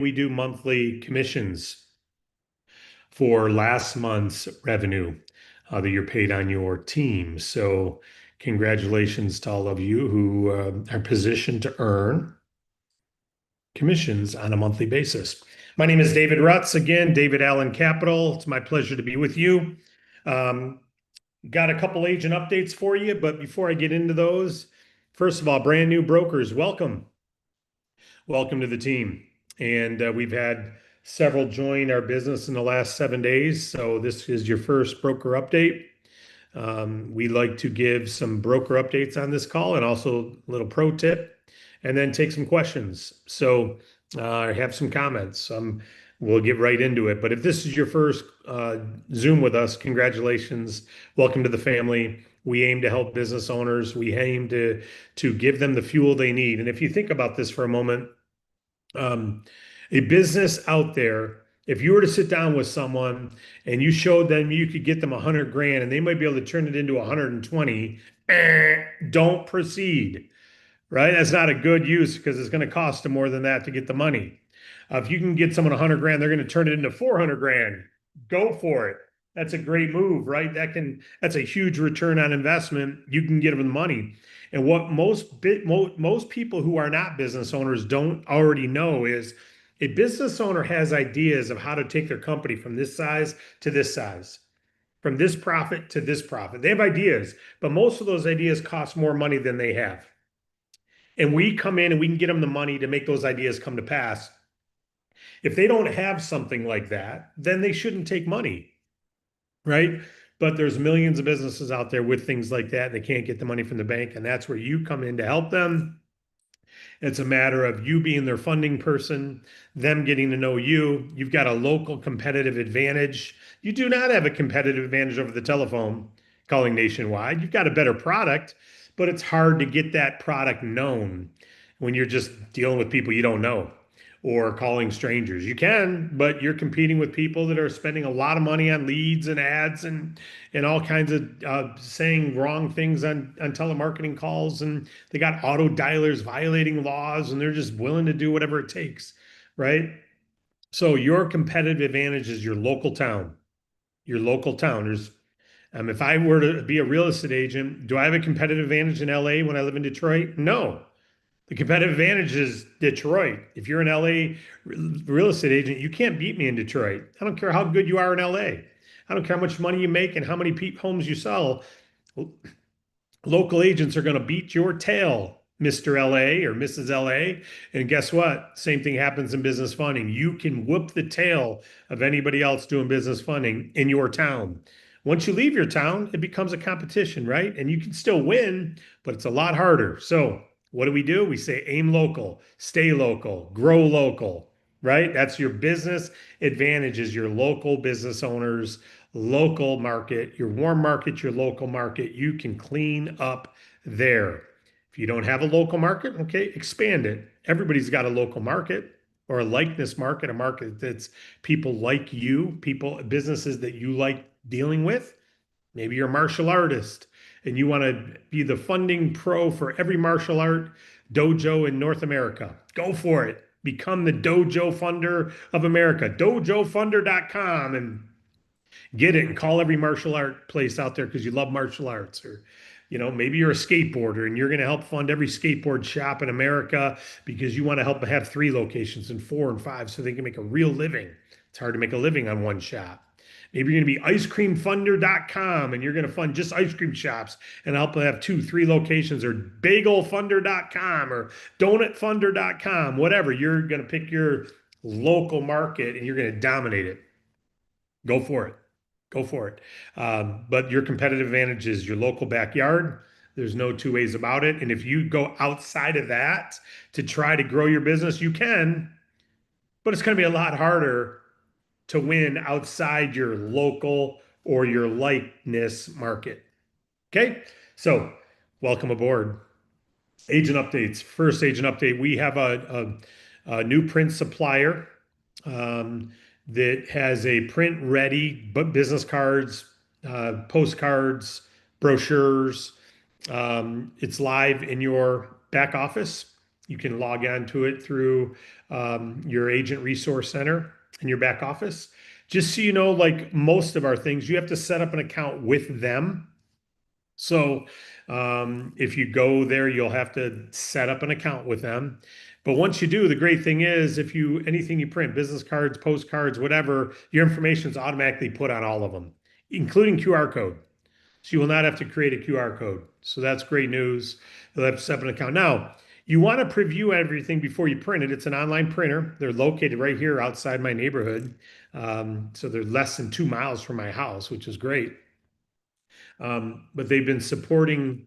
We do monthly commissions for last month's revenue that you're paid on your team. So, congratulations to all of you who are positioned to earn commissions on a monthly basis. My name is David Rutz, again, David Allen Capital. It's my pleasure to be with you. Um, got a couple agent updates for you, but before I get into those, first of all, brand new brokers, welcome. Welcome to the team. And we've had several join our business in the last 7 days. So this is your first broker update. We like to give some broker updates on this call and also a little pro tip and then take some questions. So I have some comments. We'll get right into it. But if this is your first Zoom with us, congratulations. Welcome to the family. We aim to help business owners. We aim to give them the fuel they need. And if you think about this for a moment, um, a business out there, if you were to sit down with someone and you showed them you could get them 100 grand and they might be able to turn it into 120, don't proceed, right? That's not a good use because it's going to cost them more than that to get the money. If you can get someone 100 grand, they're going to turn it into 400 grand. Go for it. That's a great move, right? That's a huge return on investment. You can get them the money. And what most people who are not business owners don't already know is a business owner has ideas of how to take their company from this size to this size, from this profit to this profit. They have ideas, but most of those ideas cost more money than they have. And we come in and we can get them the money to make those ideas come to pass. If they don't have something like that, then they shouldn't take money, right? But there's millions of businesses out there with things like that. And they can't get the money from the bank. And that's where you come in to help them. It's a matter of you being their funding person, them getting to know you. You've got a local competitive advantage. You do not have a competitive advantage over the telephone calling nationwide. You've got a better product, but it's hard to get that product known when you're just dealing with people you don't know or calling strangers. You can, but you're competing with people that are spending a lot of money on leads and ads and all kinds of saying wrong things on telemarketing calls, and they got auto dialers violating laws, and they're just willing to do whatever it takes, right? So your competitive advantage is your local town. Your local town. If I were to be a real estate agent, do I have a competitive advantage in LA when I live in Detroit? No. The competitive advantage is Detroit. If you're an LA real estate agent, you can't beat me in Detroit. I don't care how good you are in LA. I don't care how much money you make and how many homes you sell. Local agents are going to beat your tail, Mr. LA or Mrs. LA. And guess what? Same thing happens in business funding. You can whoop the tail of anybody else doing business funding in your town. Once you leave your town, it becomes a competition, right? And you can still win, but it's a lot harder. So, what do? We say aim local, stay local, grow local, right? That's your business advantage is your local business owners, local market, your warm market, your local market. You can clean up there. If you don't have a local market, okay, expand it. Everybody's got a local market or a likeness market, a market that's people like you, people, businesses that you like dealing with. Maybe you're a martial artist and you want to be the funding pro for every martial art dojo in North America. Go for it. Become the Dojo Funder of America, dojofunder.com, and get it and call every martial art place out there because you love martial arts. Or maybe you're a skateboarder and you're going to help fund every skateboard shop in America because you want to help have 3 locations and 4 and 5 so they can make a real living. It's hard to make a living on one shop. Maybe you're going to be icecreamfunder.com and you're going to fund just ice cream shops and help have 2, 3 locations, or bagelfunder.com or donutfunder.com, whatever. You're going to pick your local market and you're going to dominate it. Go for it. Go for it. But your competitive advantage is your local backyard. There's no two ways about it. And if you go outside of that to try to grow your business, you can, but it's going to be a lot harder to win outside your local or your likeness market. Okay. So welcome aboard. Agent updates. First agent update. We have a new print supplier. That has a print ready business cards, postcards, brochures. It's live in your back office. You can log on to it through your agent resource center in your back office. Just so you know, like most of our things, you have to set up an account with them. So if you go there, you'll have to set up an account with them. But once you do, the great thing is if you anything you print, business cards, postcards, whatever, your information is automatically put on all of them, including QR code. So you will not have to create a QR code. So that's great news. You'll have to set up an account. Now, you want to preview everything before you print it. It's an online printer. They're located right here outside my neighborhood. So they're less than 2 miles from my house, which is great. But they've been supporting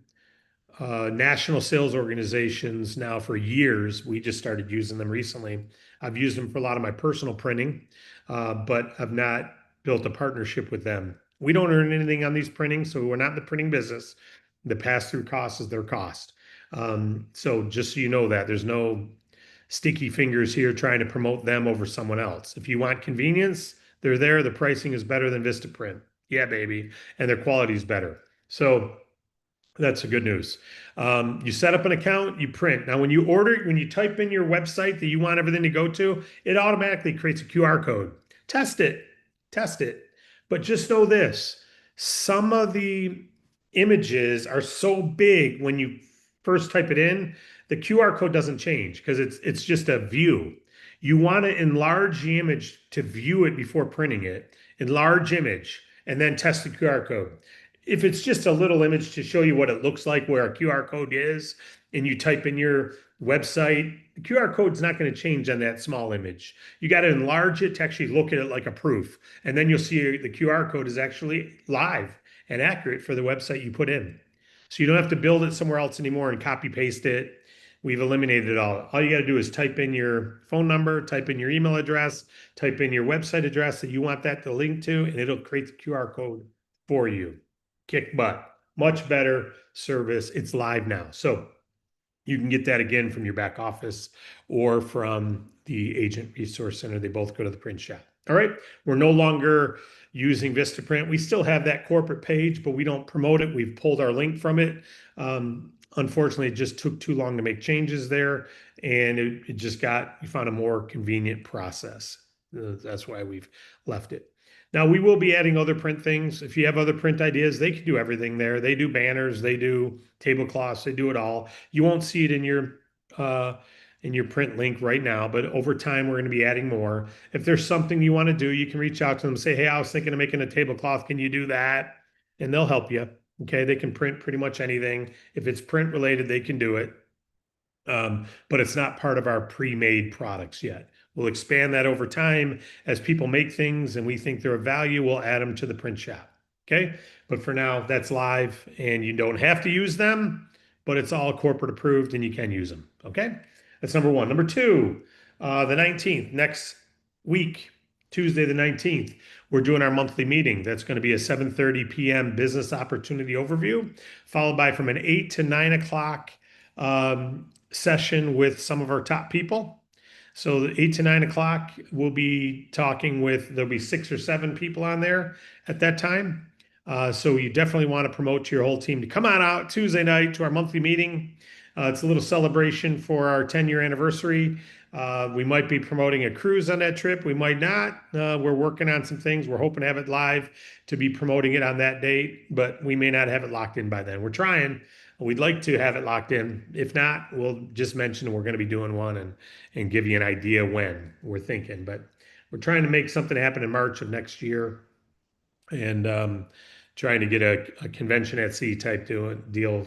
national sales organizations now for years. We just started using them recently. I've used them for a lot of my personal printing, but I've not built a partnership with them. We don't earn anything on these printings, so we're not in the printing business. The pass-through cost is their cost. So just so you know that there's no sticky fingers here trying to promote them over someone else. If you want convenience, they're there. The pricing is better than Vistaprint. Yeah, baby. And their quality is better. So that's the good news. You set up an account, you print. Now, when you order, when you type in your website that you want everything to go to, it automatically creates a QR code. Test it, test it. But just know this, some of the images are so big when you first type it in, the QR code doesn't change because it's just a view. You want to enlarge the image to view it before printing it. Enlarge image and then test the QR code. If it's just a little image to show you what it looks like where a QR code is, and you type in your website, the QR code is not going to change on that small image. You got to enlarge it to actually look at it like a proof. And then you'll see the QR code is actually live and accurate for the website you put in. So you don't have to build it somewhere else anymore and copy paste it. We've eliminated it all. All you got to do is type in your phone number, type in your email address, type in your website address that you want that to link to, and it'll create the QR code for you. Kick butt. Much better service. It's live now. So you can get that again from your back office or from the agent resource center. They both go to the print shop. All right. We're no longer using Vistaprint. We still have that corporate page, but we don't promote it. We've pulled our link from it. Unfortunately, it just took too long to make changes there, and it just we found a more convenient process. That's why we've left it. Now, we will be adding other print things. If you have other print ideas, they can do everything there. They do banners, they do tablecloths, they do it all. You won't see it in your print link right now, but over time, we're going to be adding more. If there's something you want to do, you can reach out to them and say, hey, I was thinking of making a tablecloth. Can you do that? And they'll help you. Okay, they can print pretty much anything. If it's print related, they can do it. But it's not part of our pre-made products yet. We'll expand that over time as people make things and we think they're of value, we'll add them to the print shop. Okay, but for now, that's live and you don't have to use them, but it's all corporate approved and you can use them. Okay, that's number one. Number two, the 19th, next week, Tuesday the 19th, we're doing our monthly meeting. That's going to be a 7:30 p.m. business opportunity overview, followed by from an 8 to 9 o'clock session with some of our top people. So the 8 to 9 o'clock, we'll be talking with, there'll be 6 or 7 people on there at that time. So you definitely want to promote to your whole team to come on out Tuesday night to our monthly meeting. It's a little celebration for our 10-year anniversary. We might be promoting a cruise on that trip. We might not. We're working on some things. We're hoping to have it live to be promoting it on that date, but we may not have it locked in by then. We're trying. We'd like to have it locked in. If not, we'll just mention we're going to be doing one and give you an idea when we're thinking. But we're trying to make something happen in March of next year and trying to get a convention at sea type deal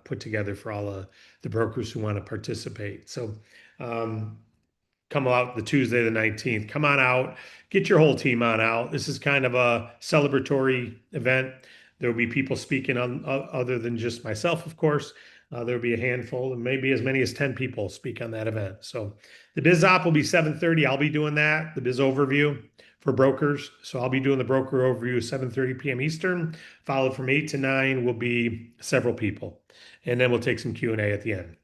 put together for all the brokers who want to participate. So come out the Tuesday, the 19th. Come on out. Get your whole team on out. This is kind of a celebratory event. There will be people speaking on other than just myself, of course. There'll be a handful and maybe as many as 10 people speak on that event. So the Biz Op will be 7:30. I'll be doing that, the Biz Overview for brokers. So I'll be doing the broker overview 7:30 p.m. Eastern, followed from 8 to 9 will be several people. And then we'll take some Q&A at the end.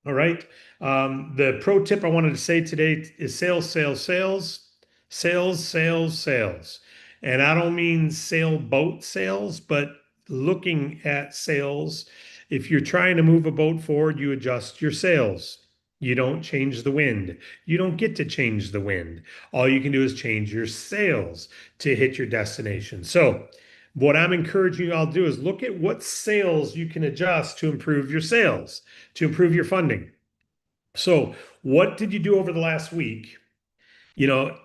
All right. The pro tip I wanted to say today is sales, sales, sales, sales, sales, sales. And I don't mean sailboat sales, but looking at sales. If you're trying to move a boat forward, you adjust your sails. You don't change the wind. You don't get to change the wind. All you can do is change your sails to hit your destination. So, what I'm encouraging you all to do is look at what sails you can adjust to improve your sales, to improve your funding. So, what did you do over the last week?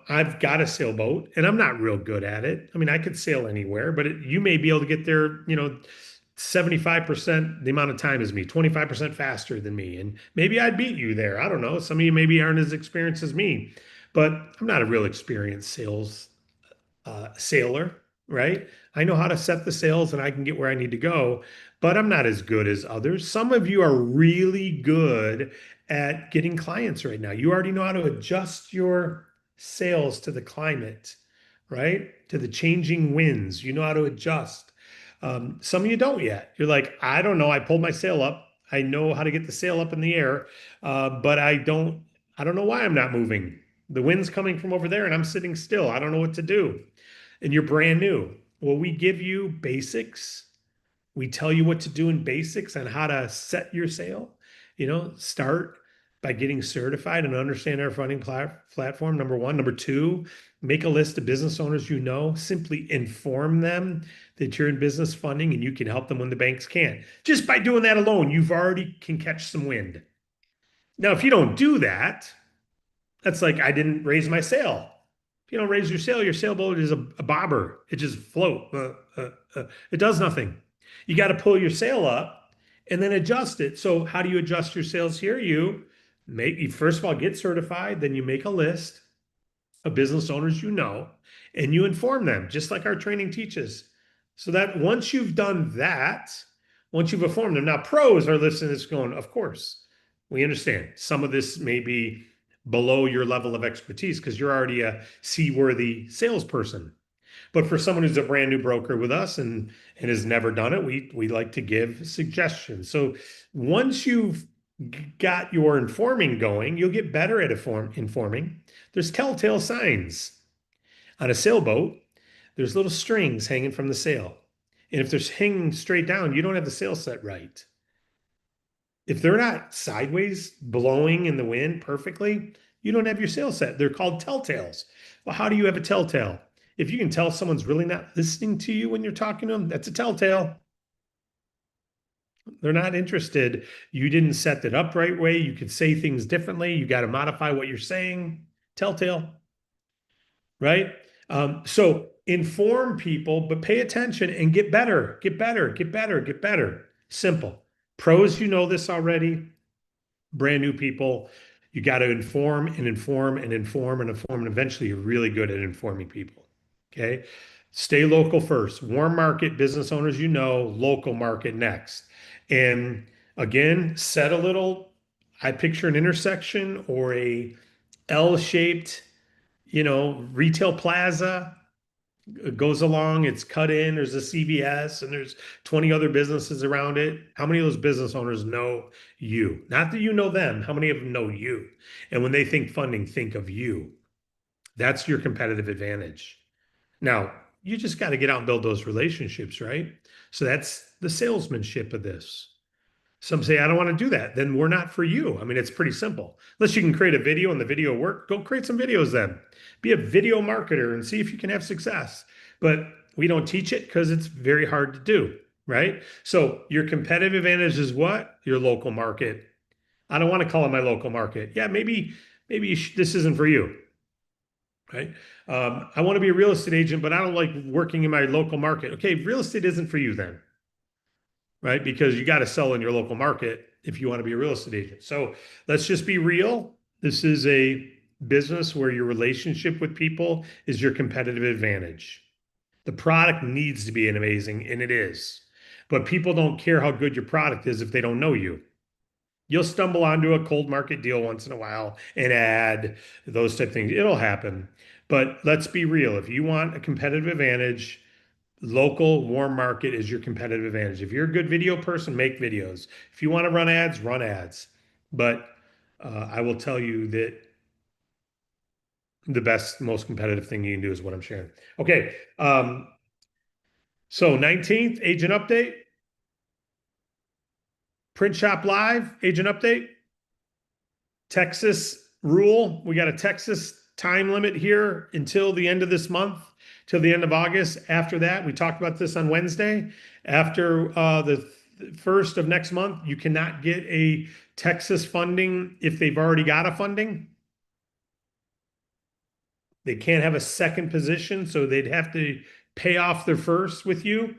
I've got a sailboat and I'm not real good at it. I mean, I could sail anywhere, but you may be able to get there, 75% the amount of time as me, 25% faster than me. And maybe I'd beat you there. I don't know. Some of you maybe aren't as experienced as me, but I'm not a real experienced sailor, right? I know how to set the sails and I can get where I need to go, but I'm not as good as others. Some of you are really good at getting clients right now. You already know how to adjust your sails to the climate, right? To the changing winds. You know how to adjust. Some of you don't yet. You're like, I don't know. I pulled my sail up. I know how to get the sail up in the air, but I don't know why I'm not moving. The wind's coming from over there and I'm sitting still. I don't know what to do. And you're brand new. Well, we give you basics. We tell you what to do in basics on how to set your sail. Start by getting certified and understand our funding platform. Number one. Number two, make a list of business owners you know. Simply inform them that you're in business funding and you can help them when the banks can't. Just by doing that alone, you've already can catch some wind. Now, if you don't do that, that's like I didn't raise my sail. If you don't raise your sailboat is a bobber. It just float. It does nothing. You got to pull your sail up and then adjust it. So how do you adjust your sails here? You first of all get certified, then you make a list of business owners you know, and you inform them, just like our training teaches. So that once you've done that, once you've informed them, now pros are listening to this going, of course, we understand some of this may be below your level of expertise because you're already a seaworthy salesperson. But for someone who's a brand new broker with us and has never done it, we like to give suggestions. So once you've got your informing going, you'll get better at informing. There's telltale signs. On a sailboat, there's little strings hanging from the sail. And if they're hanging straight down, you don't have the sail set right. If they're not sideways blowing in the wind perfectly, you don't have your sail set. They're called telltales. Well, how do you have a telltale? If you can tell someone's really not listening to you when you're talking to them, that's a telltale. They're not interested. You didn't set it up right way. You could say things differently. You got to modify what you're saying. Telltale, right? So inform people, but pay attention and get better, get better, get better, get better. Simple. Pros, you know this already. Brand new people, you got to inform and inform and inform and inform. And eventually you're really good at informing people. Okay. Stay local first. Warm market business owners, local market next. And again, set a little, I picture an intersection or a L-shaped, retail plaza. It goes along, it's cut in, there's a CVS and there's 20 other businesses around it. How many of those business owners know you? Not that you know them, how many of them know you? And when they think funding, think of you. That's your competitive advantage. Now, you just got to get out and build those relationships, right? So that's the salesmanship of this. Some say, I don't want to do that. Then we're not for you. I mean, it's pretty simple. Unless you can create a video and the video work, go create some videos then. Be a video marketer and see if you can have success. But we don't teach it because it's very hard to do, right? So your competitive advantage is what? Your local market. I don't want to call it my local market. Yeah, maybe this isn't for you, right? I want to be a real estate agent, but I don't like working in my local market. Okay, real estate isn't for you then, right? Because you got to sell in your local market if you want to be a real estate agent. So let's just be real. This is a business where your relationship with people is your competitive advantage. The product needs to be amazing, and it is. But people don't care how good your product is if they don't know you. You'll stumble onto a cold market deal once in a while, an ad, those type of things. It'll happen. But let's be real. If you want a competitive advantage, local warm market is your competitive advantage. If you're a good video person, make videos. If you want to run ads, run ads. But I will tell you that the best, most competitive thing you can do is what I'm sharing. Okay. So 19th, agent update. Print Shop Live, agent update. Texas rule. We got a Texas time limit here until the end of this month, till the end of August. After that, we talked about this on Wednesday. After the first of next month, you cannot get a Texas funding if they've already got a funding. They can't have a second position, so they'd have to pay off their first with you.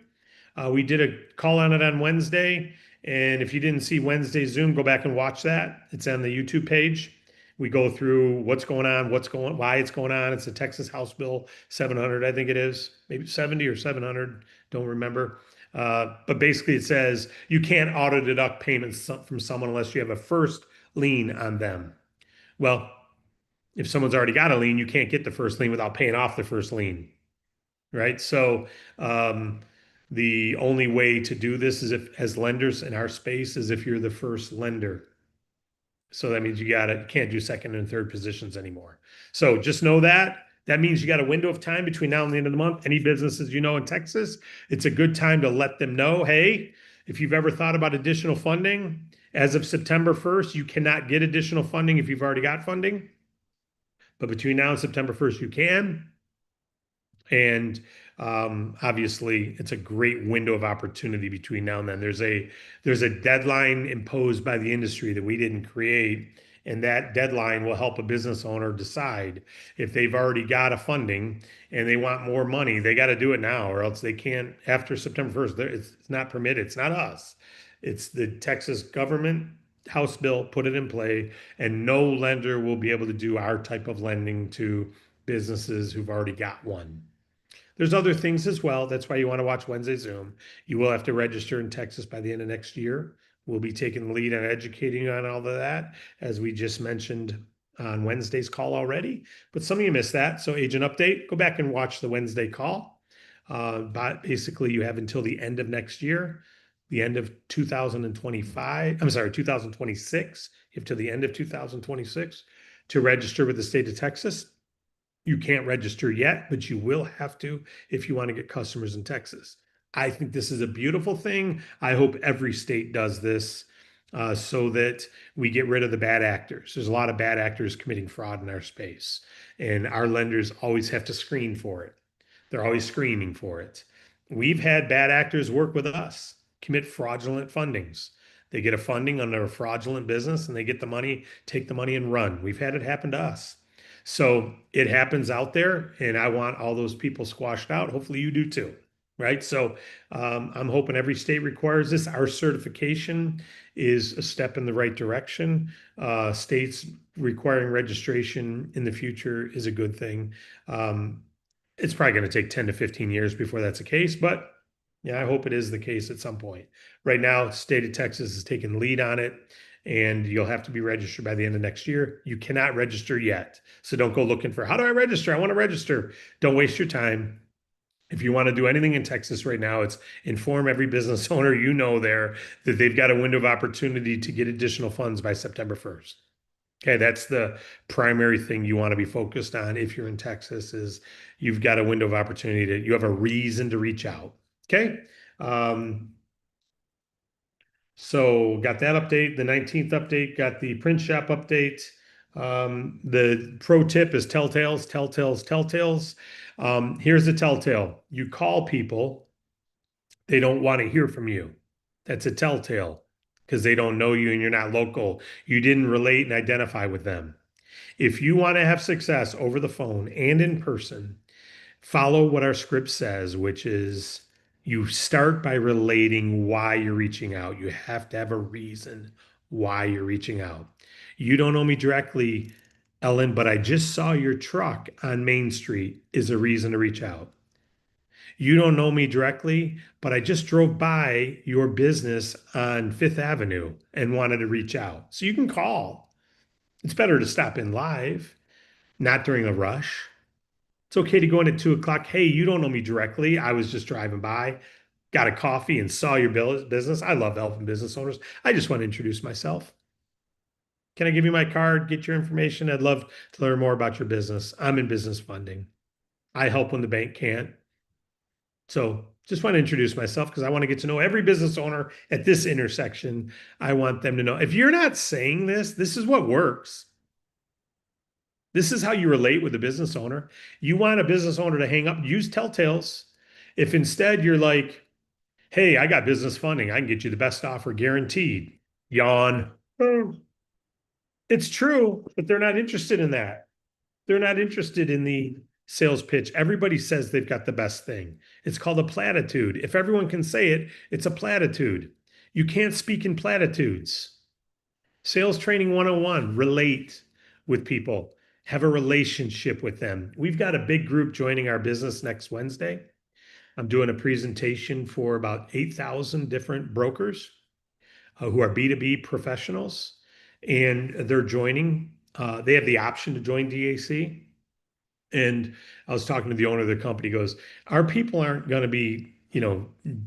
We did a call on it on Wednesday, and if you didn't see Wednesday's Zoom, go back and watch that. It's on the YouTube page. We go through what's going on, why it's going on. It's a Texas House Bill 700, I think it is, maybe 70 or 700, don't remember. But basically, it says you can't auto deduct payments from someone unless you have a first lien on them. Well, if someone's already got a lien, you can't get the first lien without paying off the first lien, right? So the only way to do this is if, as lenders in our space, is if you're the first lender. So that means you can't do second and third positions anymore. So just know that. That means you got a window of time between now and the end of the month. Any businesses you know in Texas, it's a good time to let them know, hey, if you've ever thought about additional funding, as of September 1st, you cannot get additional funding if you've already got funding. But between now and September 1st, you can. And obviously, it's a great window of opportunity between now and then. There's a deadline imposed by the industry that we didn't create, and that deadline will help a business owner decide if they've already got a funding and they want more money. They got to do it now, or else they can't after September 1st. It's not permitted. It's not us. It's the Texas government House bill put it in play, and no lender will be able to do our type of lending to businesses who've already got one. There's other things as well. That's why you want to watch Wednesday Zoom. You will have to register in Texas by the end of next year. We'll be taking the lead on educating you on all of that, as we just mentioned on Wednesday's call already. But some of you missed that. So, agent update, go back and watch the Wednesday call. But basically, you have until the end of next year, the end of 2025. I'm sorry, 2026. You have to the end of 2026 to register with the state of Texas. You can't register yet, but you will have to if you want to get customers in Texas. I think this is a beautiful thing. I hope every state does this so that we get rid of the bad actors. There's a lot of bad actors committing fraud in our space, and our lenders always have to screen for it. They're always screening for it. We've had bad actors work with us, commit fraudulent fundings. They get a funding under a fraudulent business and they get the money, take the money and run. We've had it happen to us. So it happens out there, and I want all those people squashed out. Hopefully you do too, right? So I'm hoping every state requires this. Our certification is a step in the right direction. States requiring registration in the future is a good thing. It's probably going to take 10 to 15 years before that's the case, but yeah, I hope it is the case at some point. Right now, state of Texas is taking lead on it, and you'll have to be registered by the end of next year. You cannot register yet. So don't go looking for, how do I register? I want to register. Don't waste your time. If you want to do anything in Texas right now, it's inform every business owner you know there that they've got a window of opportunity to get additional funds by September 1st. Okay, that's the primary thing you want to be focused on if you're in Texas, is you've got a window of opportunity to, you have a reason to reach out. Okay. So got that update, the 19th update, got the print shop update. The pro tip is telltales, telltales, telltales. Here's the telltale. You call people, they don't want to hear from you. That's a telltale because they don't know you and you're not local. You didn't relate and identify with them. If you want to have success over the phone and in person, follow what our script says, which is you start by relating why you're reaching out. You have to have a reason why you're reaching out. You don't know me directly, Ellen, but I just saw your truck on Main Street is a reason to reach out. You don't know me directly, but I just drove by your business on Fifth Avenue and wanted to reach out. So you can call. It's better to stop in live, not during a rush. It's okay to go in at 2 o'clock. Hey, you don't know me directly. I was just driving by, got a coffee and saw your business. I love helping business owners. I just want to introduce myself. Can I give you my card? Get your information. I'd love to learn more about your business. I'm in business funding. I help when the bank can't. So Just want to introduce myself because I want to get to know every business owner at this intersection. I want them to know if you're not saying this, this is what works. This is how you relate with a business owner. You want a business owner to hang up, use telltales. If instead you're like, hey, I got business funding, I can get you the best offer guaranteed. Yawn. Oh, it's true, but they're not interested in that. They're not interested in the sales pitch. Everybody says they've got the best thing. It's called a platitude. If everyone can say it, it's a platitude. You can't speak in platitudes. Sales training 101, relate with people, have a relationship with them. We've got a big group joining our business next Wednesday. I'm doing a presentation for about 8,000 different brokers who are B2B professionals, and they're joining. They have the option to join DAC. And I was talking to the owner of the company, he goes, our people aren't going to be,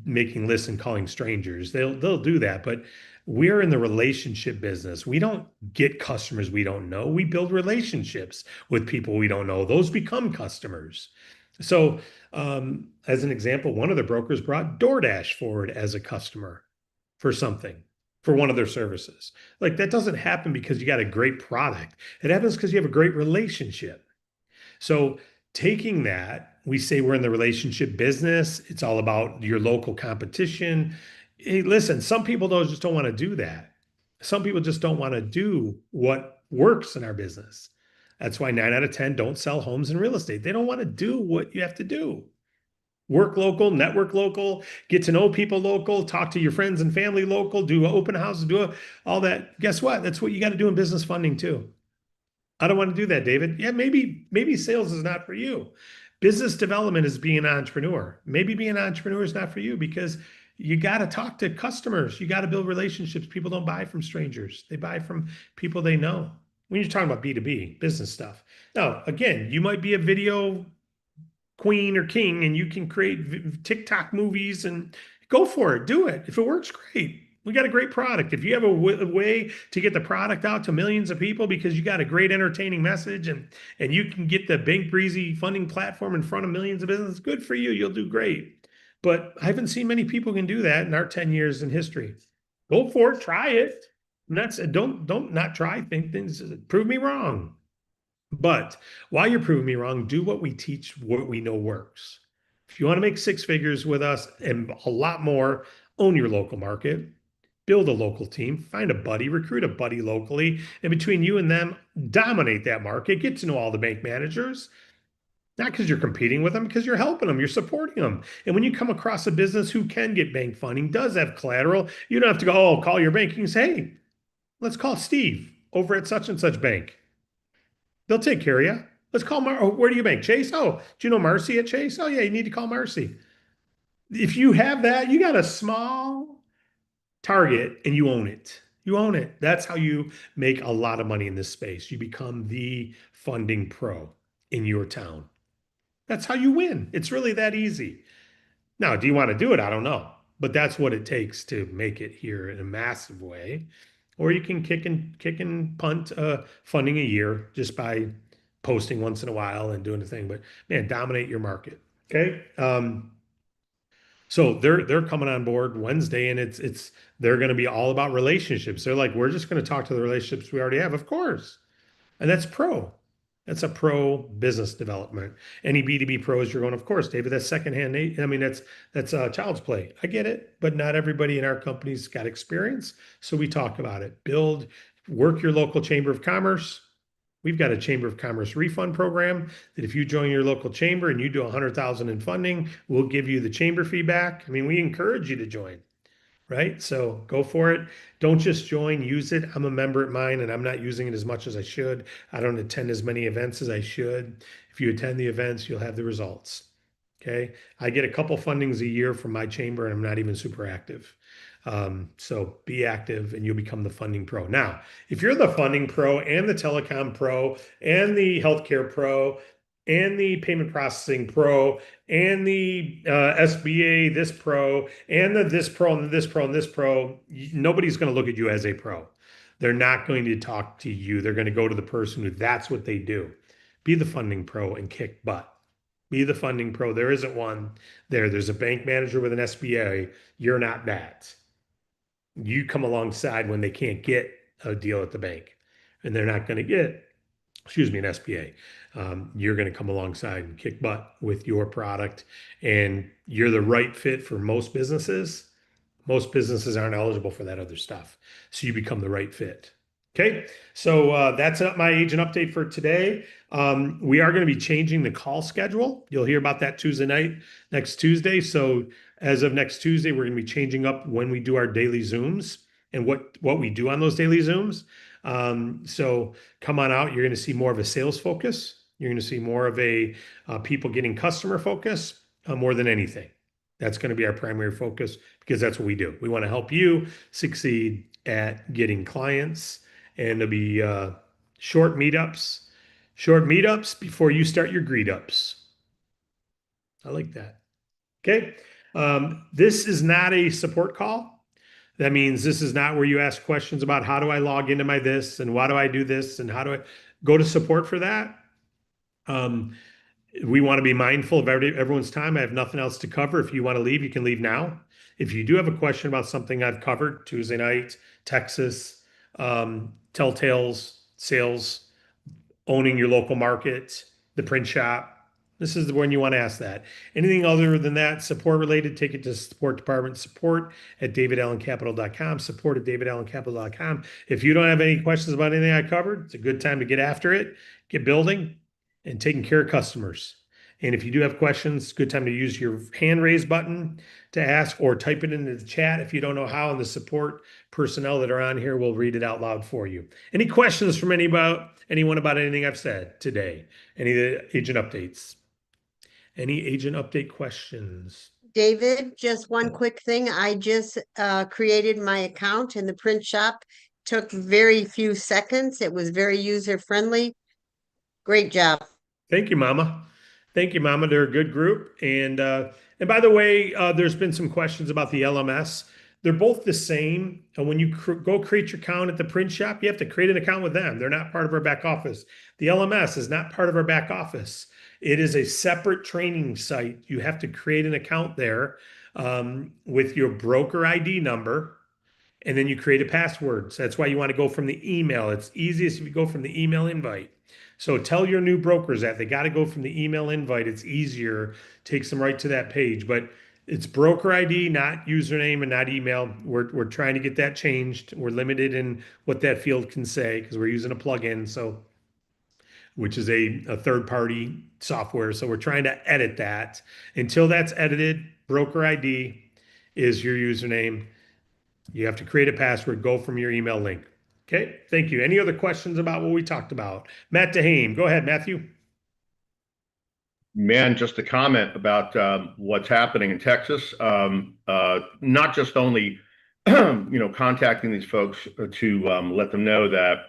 making lists and calling strangers. They'll do that, but we're in the relationship business. We don't get customers we don't know. We build relationships with people we don't know. Those become customers. So, as an example, one of the brokers brought DoorDash forward as a customer for something, for one of their services. Like that doesn't happen because you got a great product. It happens because you have a great relationship. So taking that, we say we're in the relationship business. It's all about your local competition. Hey, listen, some people just don't want to do that. Some people just don't want to do what works in our business. That's why 9 out of 10 don't sell homes and real estate. They don't want to do what you have to do. Work local, network local, get to know people local, talk to your friends and family local, do open houses, all that. Guess what? That's what you got to do in business funding too. I don't want to do that, David. Yeah, maybe sales is not for you. Business development is being an entrepreneur. Maybe being an entrepreneur is not for you because you got to talk to customers. You got to build relationships. People don't buy from strangers. They buy from people they know. When you're talking about B2B, business stuff. Now, again, you might be a video queen or king and you can create TikTok movies and go for it. Do it. If it works, great. We got a great product. If you have a way to get the product out to millions of people because you got a great entertaining message and you can get the Bank Breezy funding platform in front of millions of businesses, good for you. You'll do great. But I haven't seen many people can do that in our 10 years in history. Go for it. Try it. And don't not try. Think things. Prove me wrong. But while you're proving me wrong, do what we teach, what we know works. If you want to make six figures with us and a lot more, own your local market, build a local team, find a buddy, recruit a buddy locally, and between you and them, dominate that market, get to know all the bank managers, not because you're competing with them, because you're helping them, you're supporting them. And when you come across a business who can get bank funding, does have collateral, you don't have to go, oh, call your bank. You can say, hey, let's call Steve over at such and such bank. They'll take care of you. Let's call where do you bank? Chase? Oh, do you know Marcy at Chase? Oh, yeah, you need to call Marcy. If you have that, you got a small target and you own it. You own it. That's how you make a lot of money in this space. You become the funding pro in your town. That's how you win. It's really that easy. Now, do you want to do it? I don't know. But that's what it takes to make it here in a massive way. Or you can kick and punt funding a year just by posting once in a while and doing the thing. But man, dominate your market. Okay. So they're coming on board Wednesday, and it's they're going to be all about relationships. They're like, we're just going to talk to the relationships we already have, of course, and that's pro. That's a pro business development. Any B2B pros, you're going, of course, David. That's secondhand. I mean, that's child's play. I get it, but not everybody in our company's got experience, so we talk about it. Work your local chamber of commerce. We've got a Chamber of Commerce refund program that if you join your local chamber and you do 100,000 in funding, we'll give you the chamber feedback. I mean, we encourage you to join, right? So go for it. Don't just join, use it. I'm a member at mine and I'm not using it as much as I should. I don't attend as many events as I should. If you attend the events, you'll have the results. Okay. I get a couple fundings a year from my chamber and I'm not even super active. So be active and you'll become the funding pro. Now, if you're the funding pro and the telecom pro and the healthcare pro and the payment processing pro and the SBA this pro and the this pro and this pro and this pro, nobody's going to look at you as a pro. They're not going to talk to you. They're going to go to the person who that's what they do. Be the funding pro and kick butt. Be the funding pro. There isn't one there. There's a bank manager with an SBA. You're not that. You come alongside when they can't get a deal at the bank and they're not going to get, excuse me, an SBA. You're going to come alongside and kick butt with your product, and you're the right fit for most businesses. Most businesses aren't eligible for that other stuff. So you become the right fit. Okay, so that's my agent update for today. We are going to be changing the call schedule. You'll hear about that Tuesday night, next Tuesday. So as of next Tuesday, we're going to be changing up when we do our daily Zooms and what we do on those daily Zooms. So come on out. You're going to see more of a sales focus. You're going to see more of a people getting customer focus more than anything. That's going to be our primary focus because that's what we do. We want to help you succeed at getting clients, and there'll be short meetups before you start your greet ups. I like that. Okay. This is not a support call. That means this is not where you ask questions about how do I log into my this and why do I do this and how do I go to support for that. We want to be mindful of everyone's time. I have nothing else to cover. If you want to leave, you can leave now. If you do have a question about something I've covered, Tuesday night, Texas, telltales, sales, owning your local market, the print shop, this is the one you want to ask that. Anything other than that, support related, take it to support department, support@davidallencapital.com, support@davidallencapital.com. If you don't have any questions about anything I covered, it's a good time to get after it, get building, and taking care of customers. And if you do have questions, good time to use your hand raise button to ask or type it into the chat if you don't know how, and the support personnel that are on here will read it out loud for you. Any questions from anyone about anything I've said today? Any of the agent updates? Any agent update questions? David, just one quick thing. I just created my account in the print shop. Took very few seconds. It was very user friendly. Great job. Thank you, Mama. Thank you, Mama. They're a good group. And by the way, there's been some questions about the LMS. They're both the same. And when you go create your account at the print shop, you have to create an account with them. They're not part of our back office. The LMS is not part of our back office. It is a separate training site. You have to create an account there with your broker ID number, and then you create a password. So that's why you want to go from the email. It's easiest if you go from the email invite. So tell your new brokers that they got to go from the email invite. It's easier, takes them right to that page. But it's broker ID, not username and not email. We're trying to get that changed. We're limited in what that field can say because we're using a plugin. So which is a third-party software. So we're trying to edit that. Until that's edited, broker ID is your username. You have to create a password, go from your email link. Okay, thank you. Any other questions about what we talked about? Matt DeHane, go ahead, Matthew. Man, just a comment about what's happening in Texas. Not just only, contacting these folks to let them know that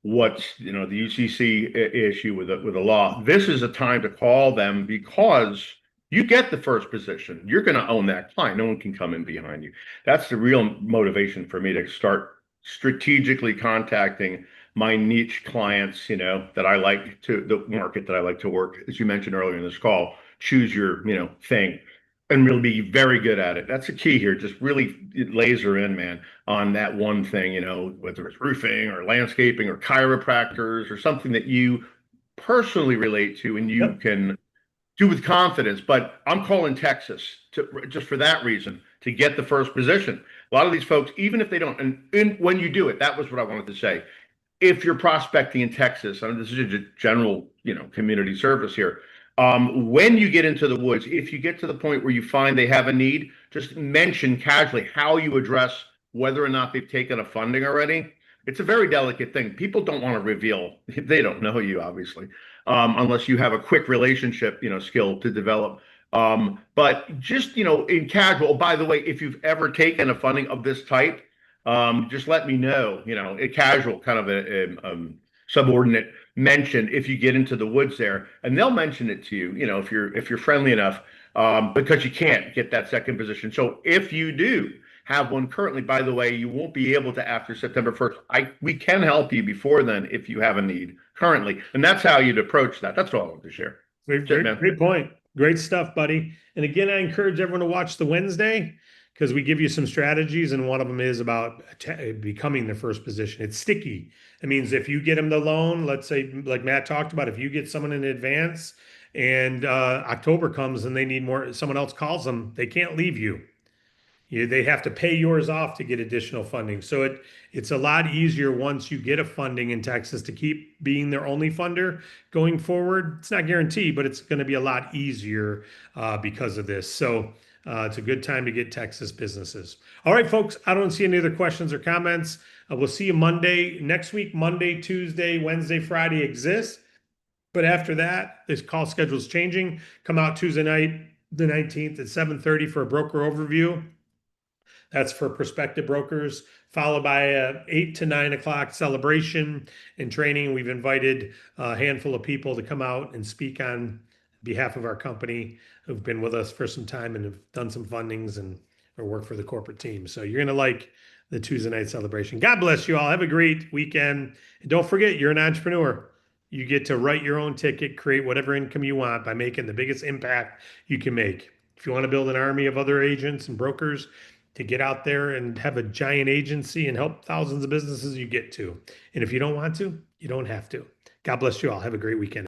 what's the UCC issue with the law. This is a time to call them because you get the first position. You're going to own that client. No one can come in behind you. That's the real motivation for me to start strategically contacting my niche clients, that I like to, the market that I like to work, as you mentioned earlier in this call. Choose your, thing, and really be very good at it. That's the key here. Just really laser in, man, on that one thing, whether it's roofing or landscaping or chiropractors or something that you personally relate to and you can do with confidence. But I'm calling Texas just for that reason, to get the first position. A lot of these folks, even if they don't, and when you do it, that was what I wanted to say. If you're prospecting in Texas, I mean, this is a general, community service here. When you get into the woods, if you get to the point where you find they have a need, just mention casually how you address whether or not they've taken a funding already. It's a very delicate thing. People don't want to reveal. They don't know you, obviously, unless you have a quick relationship, skill to develop. But just, in casual, by the way, if you've ever taken a funding of this type, just let me know, a casual kind of a subordinate mention if you get into the woods there, and they'll mention it to you, if you're friendly enough, because you can't get that second position. So if you do have one currently, by the way, you won't be able to after September 1st. We can help you before then if you have a need currently, and that's how you'd approach that. That's all I wanted to share. Great, That's it, great, man. great point. Great stuff, buddy. And again, I encourage everyone to watch the Wednesday because we give you some strategies, and one of them is about becoming their first position. It's sticky. It means if you get them the loan, let's say, like Matt talked about, if you get someone in advance and October comes and they need more, someone else calls them, they can't leave you. They have to pay yours off to get additional funding. So it's a lot easier once you get a funding in Texas to keep being their only funder going forward. It's not guaranteed, but it's going to be a lot easier because of this. So it's a good time to get Texas businesses. All right, folks, I don't see any other questions or comments. We'll see you Monday next week. Monday, Tuesday, Wednesday, Friday exists. But after that, this call schedule is changing. Come out Tuesday night, the 19th at 7:30 for a broker overview. That's for prospective brokers, followed by a 8 to 9 o'clock celebration and training. We've invited a handful of people to come out and speak on behalf of our company who've been with us for some time and have done some fundings and or work for the corporate team. So you're going to like the Tuesday night celebration. God bless you all. Have a great weekend. And don't forget, you're an entrepreneur. You get to write your own ticket, create whatever income you want by making the biggest impact you can make. If you want to build an army of other agents and brokers, to get out there and have a giant agency and help thousands of businesses, you get to. And if you don't want to, you don't have to. God bless you all. Have a great weekend.